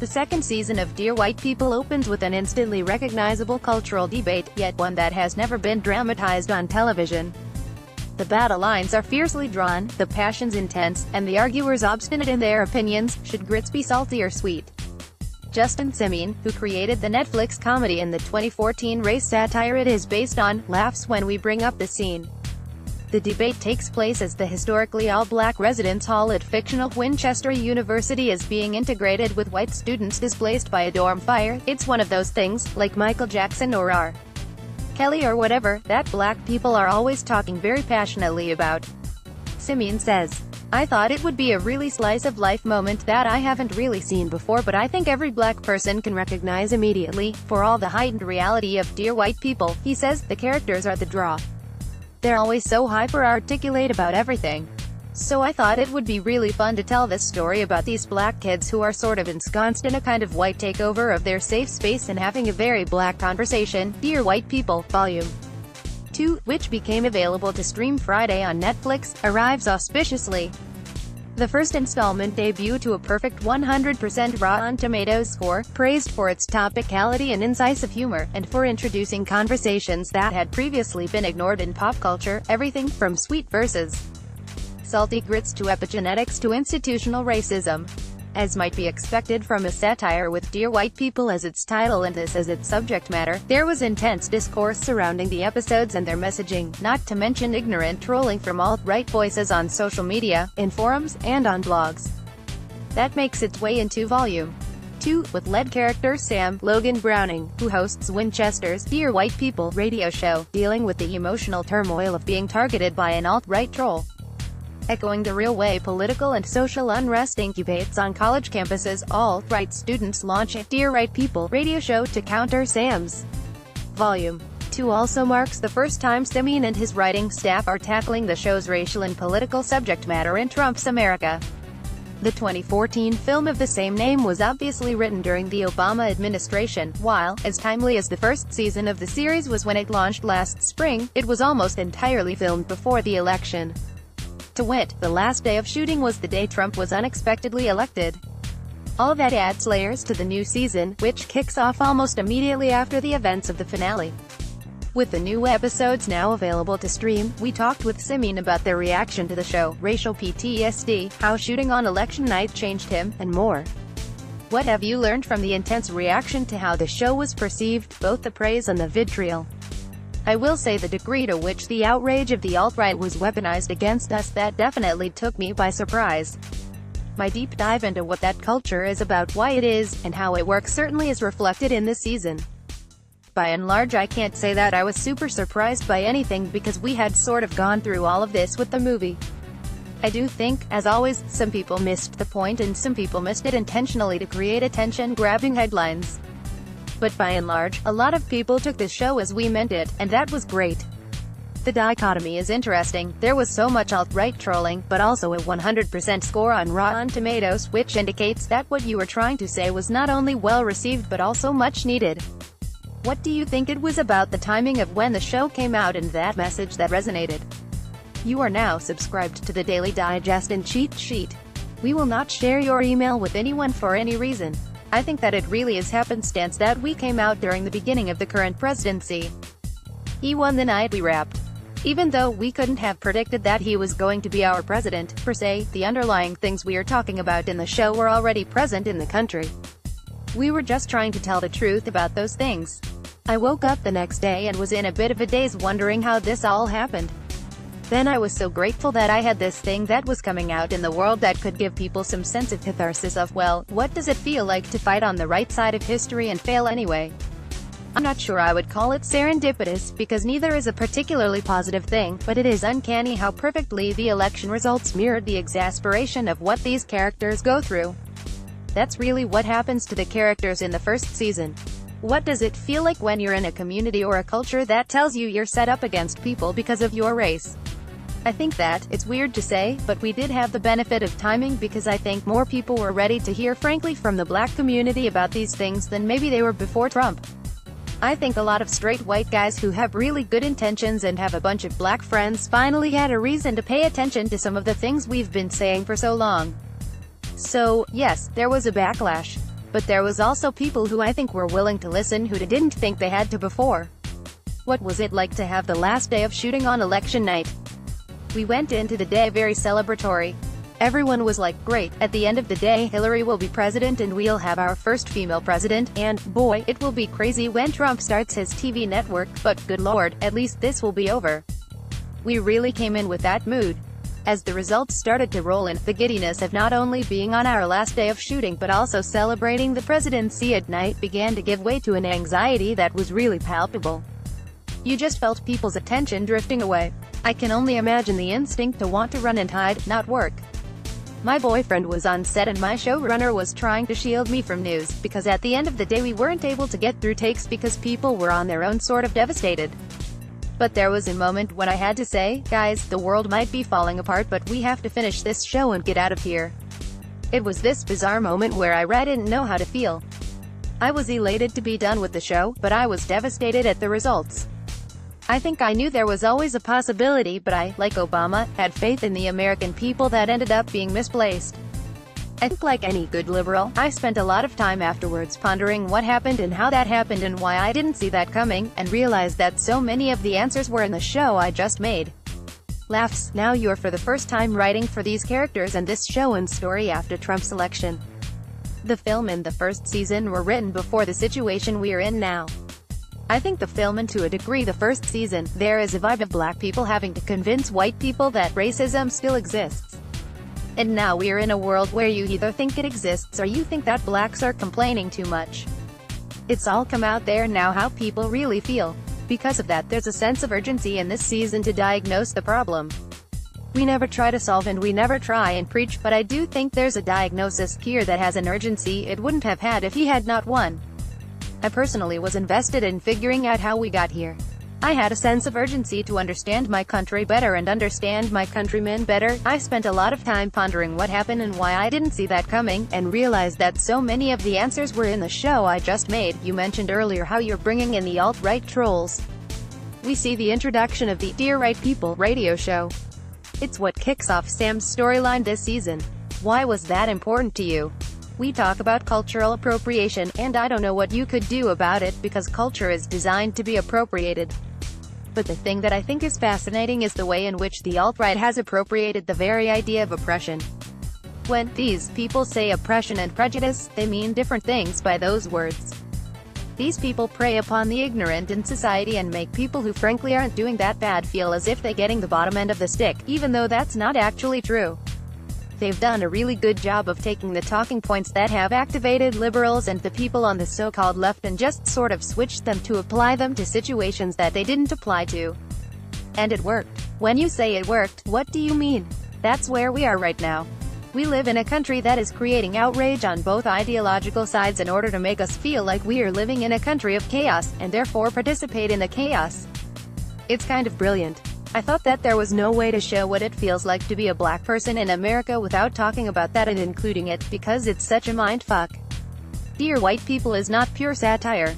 The second season of Dear White People opens with an instantly recognizable cultural debate, yet one that has never been dramatized on television. The battle lines are fiercely drawn, the passions intense, and the arguers obstinate in their opinions. Should grits be salty or sweet? Justin Simien, who created the Netflix comedy and the 2014 race satire it is based on, laughs when we bring up the scene. The debate takes place as the historically all-black residence hall at fictional Winchester University is being integrated with white students displaced by a dorm fire. It's one of those things, like Michael Jackson or R. Kelly or whatever, that black people are always talking very passionately about. Simien says, "I thought it would be a really slice-of-life moment that I haven't really seen before, but I think every black person can recognize immediately. For all the heightened reality of Dear White People," he says, "the characters are the draw. They're always so hyper-articulate about everything. So I thought it would be really fun to tell this story about these black kids who are sort of ensconced in a kind of white takeover of their safe space and having a very black conversation." Dear White People, Volume 2, which became available to stream Friday on Netflix, arrives auspiciously. The first installment debuted to a perfect 100% Rotten Tomatoes score, praised for its topicality and incisive humor, and for introducing conversations that had previously been ignored in pop culture, everything from sweet versus salty grits to epigenetics to institutional racism. As might be expected from a satire with Dear White People as its title and this as its subject matter, there was intense discourse surrounding the episodes and their messaging, not to mention ignorant trolling from alt-right voices on social media, in forums, and on blogs. That makes its way into Volume 2, with lead character Sam Logan Browning, who hosts Winchester's Dear White People radio show, dealing with the emotional turmoil of being targeted by an alt-right troll. Echoing the real way political and social unrest incubates on college campuses, alt-right students launch a Dear White People radio show to counter Sam's. Volume 2 also marks the first time Simien and his writing staff are tackling the show's racial and political subject matter in Trump's America. The 2014 film of the same name was obviously written during the Obama administration, while, as timely as the first season of the series was when it launched last spring, it was almost entirely filmed before the election. To wit, the last day of shooting was the day Trump was unexpectedly elected. All that adds layers to the new season, which kicks off almost immediately after the events of the finale. With the new episodes now available to stream, we talked with Simien about their reaction to the show, racial PTSD, how shooting on election night changed him, and more. What have you learned from the intense reaction to how the show was perceived, both the praise and the vitriol? I will say the degree to which the outrage of the alt-right was weaponized against us, that definitely took me by surprise. My deep dive into what that culture is about, why it is, and how it works certainly is reflected in this season. By and large, I can't say that I was super surprised by anything because we had sort of gone through all of this with the movie. I do think, as always, some people missed the point and some people missed it intentionally to create attention-grabbing headlines. But by and large, a lot of people took this show as we meant it, and that was great. The dichotomy is interesting. There was so much alt-right trolling, but also a 100% score on Rotten Tomatoes, which indicates that what you were trying to say was not only well-received but also much needed. What do you think it was about the timing of when the show came out and that message that resonated? You are now subscribed to the Daily Digest and Cheat Sheet. We will not share your email with anyone for any reason. I think that it really is happenstance that we came out during the beginning of the current presidency. He won the night we wrapped. Even though we couldn't have predicted that he was going to be our president, per se, the underlying things we are talking about in the show were already present in the country. We were just trying to tell the truth about those things. I woke up the next day and was in a bit of a daze wondering how this all happened. Then I was so grateful that I had this thing that was coming out in the world that could give people some sense of catharsis of, well, what does it feel like to fight on the right side of history and fail anyway? I'm not sure I would call it serendipitous, because neither is a particularly positive thing, but it is uncanny how perfectly the election results mirrored the exasperation of what these characters go through. That's really what happens to the characters in the first season. What does it feel like when you're in a community or a culture that tells you you're set up against people because of your race? I think that, it's weird to say, but we did have the benefit of timing because I think more people were ready to hear frankly from the black community about these things than maybe they were before Trump. I think a lot of straight white guys who have really good intentions and have a bunch of black friends finally had a reason to pay attention to some of the things we've been saying for so long. So, yes, there was a backlash. But there was also people who I think were willing to listen who didn't think they had to before. What was it like to have the last day of shooting on election night? We went into the day very celebratory. Everyone was like, great, at the end of the day Hillary will be president and we'll have our first female president, and, boy, it will be crazy when Trump starts his TV network, but, good lord, at least this will be over. We really came in with that mood. As the results started to roll in, the giddiness of not only being on our last day of shooting but also celebrating the presidency at night began to give way to an anxiety that was really palpable. You just felt people's attention drifting away. I can only imagine the instinct to want to run and hide, not work. My boyfriend was on set and my showrunner was trying to shield me from news, because at the end of the day we weren't able to get through takes because people were on their own sort of devastated. But there was a moment when I had to say, guys, the world might be falling apart but we have to finish this show and get out of here. It was this bizarre moment where I didn't know how to feel. I was elated to be done with the show, but I was devastated at the results. I think I knew there was always a possibility, but I, like Obama, had faith in the American people that ended up being misplaced. I think like any good liberal, I spent a lot of time afterwards pondering what happened and how that happened and why I didn't see that coming, and realized that so many of the answers were in the show I just made. Laughs, now you're for the first time writing for these characters and this show and story after Trump's election. The film and the first season were written before the situation we're in now. I think the film and to a degree the first season, there is a vibe of black people having to convince white people that racism still exists. And now we're in a world where you either think it exists or you think that blacks are complaining too much. It's all come out there now how people really feel. Because of that there's a sense of urgency in this season to diagnose the problem. We never try to solve and we never try and preach, but I do think there's a diagnosis here that has an urgency it wouldn't have had if he had not won. I personally was invested in figuring out how we got here. I had a sense of urgency to understand my country better and understand my countrymen better. I spent a lot of time pondering what happened and why I didn't see that coming, and realized that so many of the answers were in the show I just made. You mentioned earlier how you're bringing in the alt-right trolls. We see the introduction of the Dear Right People radio show. It's what kicks off Sam's storyline this season. Why was that important to you? We talk about cultural appropriation, and I don't know what you could do about it, because culture is designed to be appropriated. But the thing that I think is fascinating is the way in which the alt-right has appropriated the very idea of oppression. When these people say oppression and prejudice, they mean different things by those words. These people prey upon the ignorant in society and make people who frankly aren't doing that bad feel as if they're getting the bottom end of the stick, even though that's not actually true. They've done a really good job of taking the talking points that have activated liberals and the people on the so-called left and just sort of switched them to apply them to situations that they didn't apply to. And it worked. When you say it worked, what do you mean? That's where we are right now. We live in a country that is creating outrage on both ideological sides in order to make us feel like we are living in a country of chaos, and therefore participate in the chaos. It's kind of brilliant. I thought that there was no way to show what it feels like to be a black person in America without talking about that and including it, because it's such a mindfuck. Dear White People is not pure satire.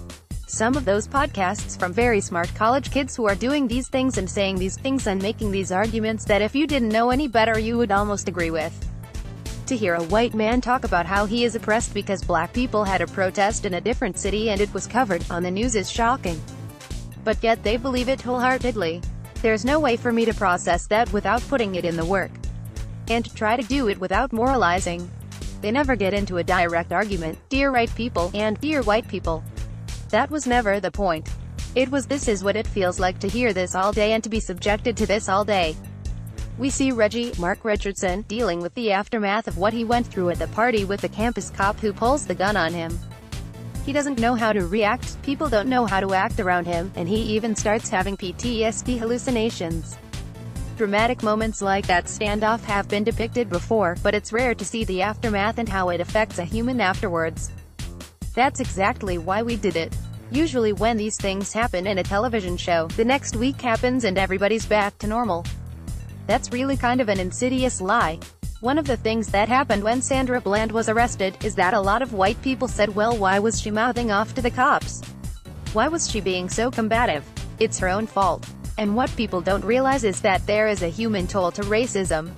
Some of those podcasts from very smart college kids who are doing these things and saying these things and making these arguments that if you didn't know any better you would almost agree with. To hear a white man talk about how he is oppressed because black people had a protest in a different city and it was covered on the news is shocking. But yet they believe it wholeheartedly. There's no way for me to process that without putting it in the work. And to try to do it without moralizing. They never get into a direct argument, dear right people, and dear white people. That was never the point. It was this is what it feels like to hear this all day and to be subjected to this all day. We see Mark Richardson, dealing with the aftermath of what he went through at the party with the campus cop who pulls the gun on him. He doesn't know how to react, people don't know how to act around him, and he even starts having PTSD hallucinations. Dramatic moments like that standoff have been depicted before, but it's rare to see the aftermath and how it affects a human afterwards. That's exactly why we did it. Usually when these things happen in a television show, the next week happens and everybody's back to normal. That's really kind of an insidious lie. One of the things that happened when Sandra Bland was arrested, is that a lot of white people said, well, why was she mouthing off to the cops? Why was she being so combative? It's her own fault. And what people don't realize is that there is a human toll to racism.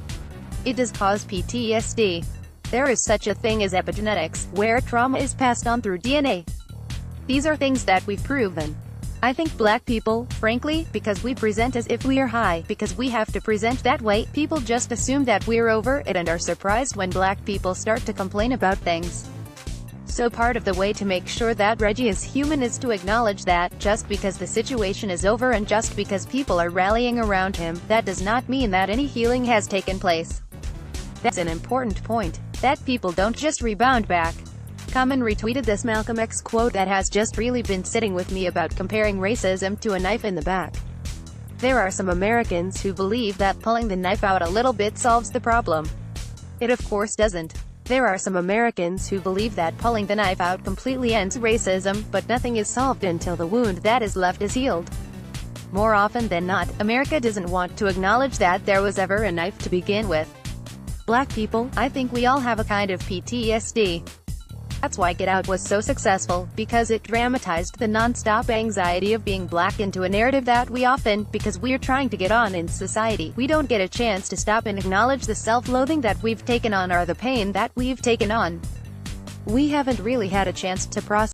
It does cause PTSD. There is such a thing as epigenetics, where trauma is passed on through DNA. These are things that we've proven. I think black people, frankly, because we present as if we are high, because we have to present that way, people just assume that we're over it and are surprised when black people start to complain about things. So part of the way to make sure that Reggie is human is to acknowledge that, just because the situation is over and just because people are rallying around him, that does not mean that any healing has taken place. That's an important point, that people don't just rebound back. Common retweeted this Malcolm X quote that has just really been sitting with me about comparing racism to a knife in the back. There are some Americans who believe that pulling the knife out a little bit solves the problem. It of course doesn't. There are some Americans who believe that pulling the knife out completely ends racism, but nothing is solved until the wound that is left is healed. More often than not, America doesn't want to acknowledge that there was ever a knife to begin with. Black people, I think we all have a kind of PTSD. That's why Get Out was so successful, because it dramatized the non-stop anxiety of being black into a narrative that we often, because we're trying to get on in society, we don't get a chance to stop and acknowledge the self-loathing that we've taken on or the pain that we've taken on. We haven't really had a chance to process